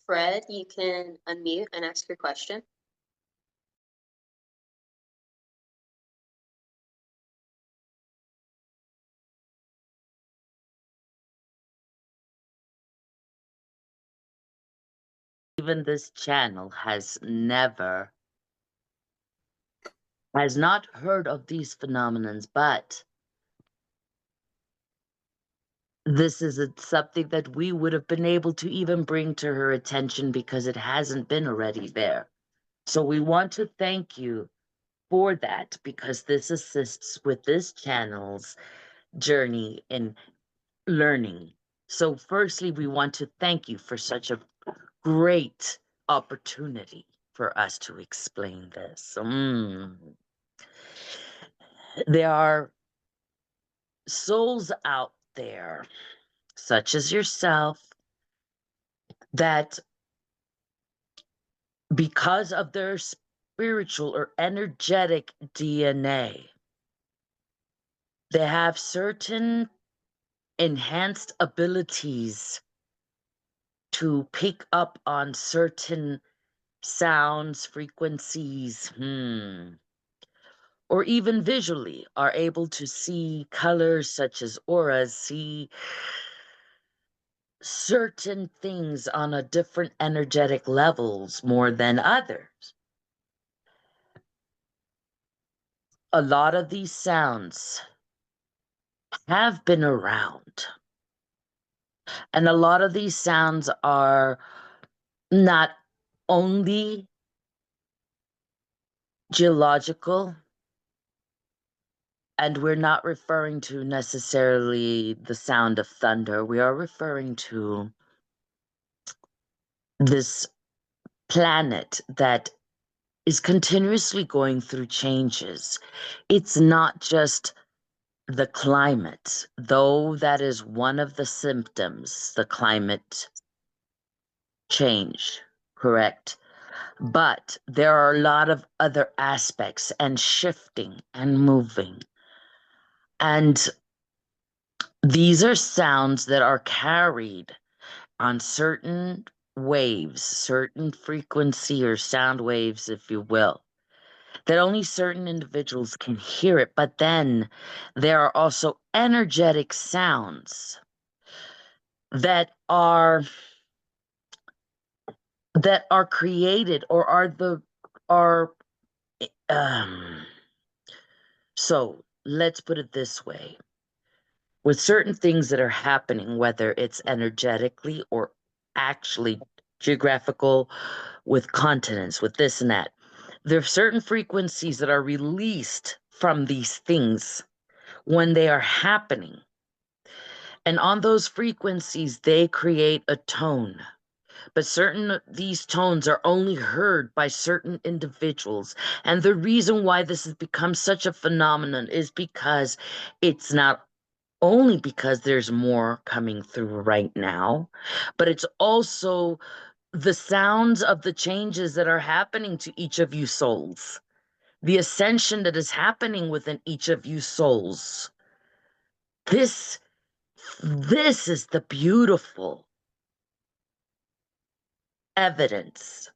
Fred, you can unmute and ask your question. Even this channel has not heard of these phenomenons, but this is something that we would have been able to even bring to her attention because it hasn't been already there. So we want to thank you for that, because this assists with this channel's journey in learning. So firstly, we want to thank you for such a great opportunity for us to explain this. There are souls out there, such as yourself, that because of their spiritual or energetic DNA, they have certain enhanced abilities to pick up on certain sounds, frequencies, or even visually are able to see colors such as auras, see certain things on a different energetic levels more than others. A lot of these sounds have been around, and a lot of these sounds are not only geological, and we're not referring to necessarily the sound of thunder. We are referring to this planet that is continuously going through changes. It's not just the climate, though that is one of the symptoms, the climate change, correct? But there are a lot of other aspects and shifting and moving. And these are sounds that are carried on certain waves, certain frequency or sound waves, if you will, that only certain individuals can hear it. But then there are also energetic sounds that are created or are so let's put it this way. With certain things that are happening, whether it's energetically or actually geographical, with continents, with this and that, there are certain frequencies that are released from these things when they are happening. And on those frequencies, they create a tone. But certain these tones are only heard by certain individuals. And the reason why this has become such a phenomenon is because it's not only because there's more coming through right now, but it's also the sounds of the changes that are happening to each of you souls, the ascension that is happening within each of you souls. This is the beautiful evidence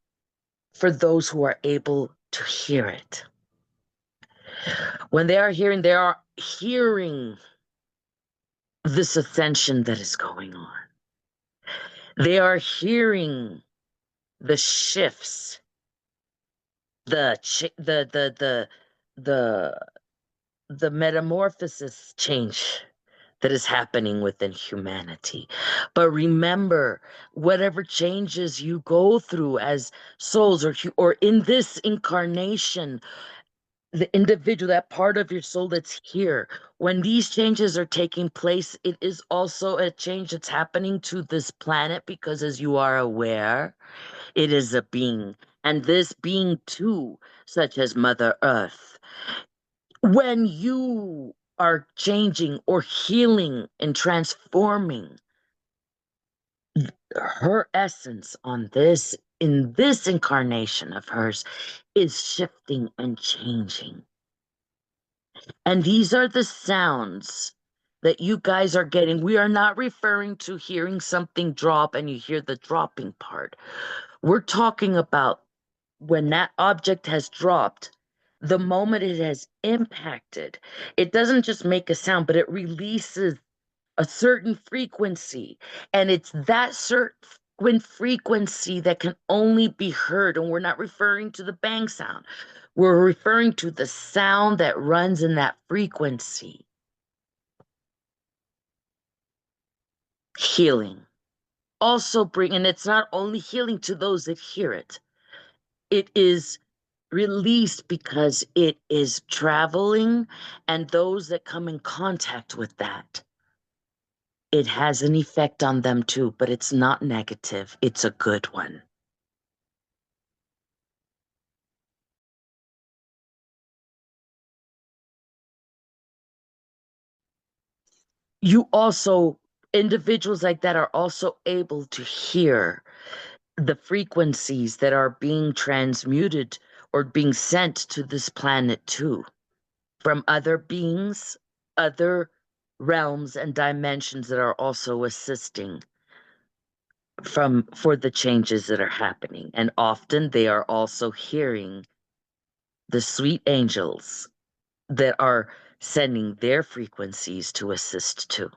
for those who are able to hear it. When they are hearing this ascension that is going on. They are hearing the shifts, the metamorphosis change that is happening within humanity. But remember, whatever changes you go through as souls or in this incarnation, the individual, that part of your soul that's here, when these changes are taking place, it is also a change that's happening to this planet, because as you are aware, it is a being, and this being too, such as Mother Earth. When you are changing or healing and transforming her essence on this, in this incarnation of hers, is shifting and changing. And these are the sounds that you guys are getting. We are not referring to hearing something drop and you hear the dropping part. We're talking about when that object has dropped, the moment it has impacted, it doesn't just make a sound, but it releases a certain frequency. And it's that certain frequency that can only be heard. And we're not referring to the bang sound, we're referring to the sound that runs in that frequency. Healing. Also and it's not only healing to those that hear it, it is released because it is traveling, and those that come in contact with that, it has an effect on them too, but it's not negative, it's a good one. You also, individuals like that are also able to hear the frequencies that are being transmuted or being sent to this planet too, from other beings, other realms and dimensions that are also assisting for the changes that are happening. And often they are also hearing the sweet angels that are sending their frequencies to assist too.